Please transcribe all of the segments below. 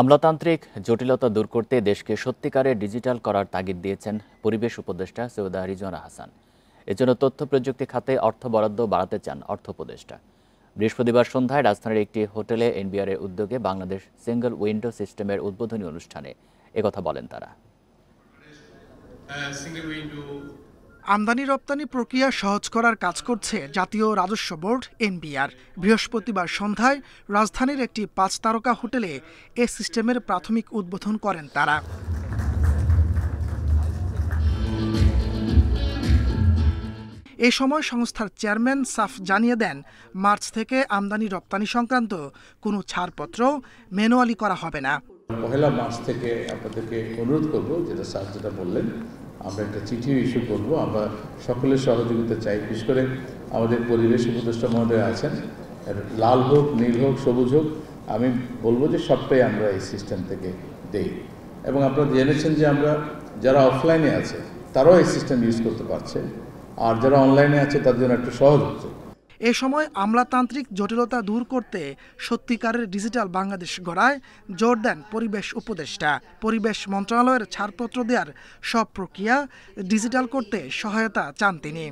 আমলাতান্ত্রিক জটিলতা দূর করতে দেশকে সত্যিকারের ডিজিটাল করার তাগিদ দিয়েছেন পরিবেশ উপদেষ্টা সৈয়দা রিজওয়ানা হাসান। এজন্য তথ্য প্রযুক্তি খাতে অর্থ বরাদ্দ বাড়াতে চান অর্থ উপদেষ্টা। বৃহস্পতিবার সন্ধ্যায় রাজধানীর একটি হোটেলে এনবিআরের উদ্যোগে বাংলাদেশ সিঙ্গল উইন্ডো সিস্টেমের উদ্বোধনী অনুষ্ঠানে একথা বলেন তারা। আমদানি রপ্তানি প্রক্রিয়া সহজ করার কাজ করছে জাতীয় রাজস্ব বোর্ড এনবিআর। বৃহস্পতিবার সন্ধ্যায় রাজধানীর একটি 5 তারকা হোটেলে এ সিস্টেমের প্রাথমিক উদ্বোধন করেন তারা। এ সময় সংস্থার চেয়ারম্যান সাফ জানিয়ে দেন, মার্চ থেকে আমদানি রপ্তানি সংক্রান্ত কোনো ছাড়পত্র ম্যানুয়ালি করা হবে না। পহেলা মার্চ থেকে আপনাদেরকে অনুরোধ করব, যেটা বললেন, আমরা একটা চিঠি ইস্যু করব। আমরা সকলের সহযোগিতা চাই। বিশেষ করে আমাদের পরিবেশ উপদেষ্টা মহোদয় আছেন, লাল হোক, নীল হোক, সবুজ হোক, আমি বলবো যে সবটাই আমরা এই সিস্টেম থেকে দেই। এবং আপনারা জেনেছেন যে আমরা যারা অফলাইনে আছে তারাও এই সিস্টেম ইউজ করতে পারছে, আর যারা অনলাইনে আছে তাদের জন্য একটু সহজ হচ্ছে। এ সময় আমলাতান্ত্রিক জটিলতা দূর করতে সত্যিকারের ডিজিটাল বাংলাদেশ গড়ায় জোর দেন পরিবেশ উপদেষ্টা। পরিবেশ মন্ত্রণালয়ের ছাড়পত্র দেওয়ার সব প্রক্রিয়া ডিজিটাল করতে সহায়তা চান তিনি।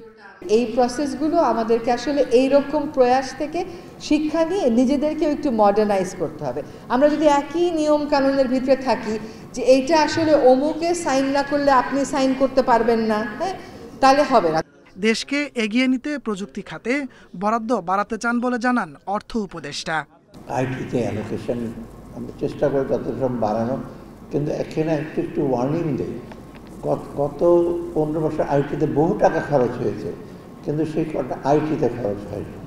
এই প্রসেসগুলো আমাদেরকে আসলে এইরকম প্রয়াস থেকে শিক্ষা নিয়ে নিজেদেরকেও একটু মডার্নাইজ করতে হবে। আমরা যদি একই নিয়ম কানুনের ভিতরে থাকি যে এইটা আসলে অমুকে সাইন না করলে আপনি সাইন করতে পারবেন না, হ্যাঁ, তাহলে হবে না। দেশকে এগিয়ে নিতে প্রযুক্তি খাতে বরাদ্দ বাড়াতে চান বলে জানান অর্থ উপদেষ্টা। আইটিতে অ্যালোকেশন আমরা চেষ্টা করি যতটা বাড়ানো, কিন্তু এখানে একটু ওয়ার্নিং দেই। গত 15 বছর আইটিতে বহু টাকা খরচ হয়েছে, কিন্তু সেই কটা আইটিতে খরচ হয়নি,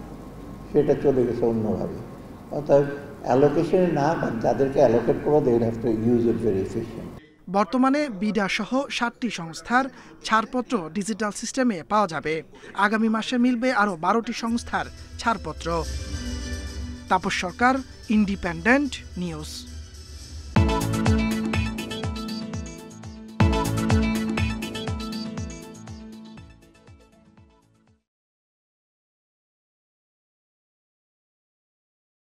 সেটা চলে গেছে অন্যভাবে। অর্থাৎ অ্যালোকেশনে না, যাদেরকে অ্যালোকেট করবো they will have to use it very efficient. বর্তমানে বিডা সহ 7টি সংস্থার ছাড়পত্র ডিজিটাল সিস্টেমে পাওয়া যাবে। আগামী মাসে মিলবে আরও 12টি সংস্থার ছাড়পত্র। তাপস সরকার, ইন্ডিপেন্ডেন্ট নিউজ।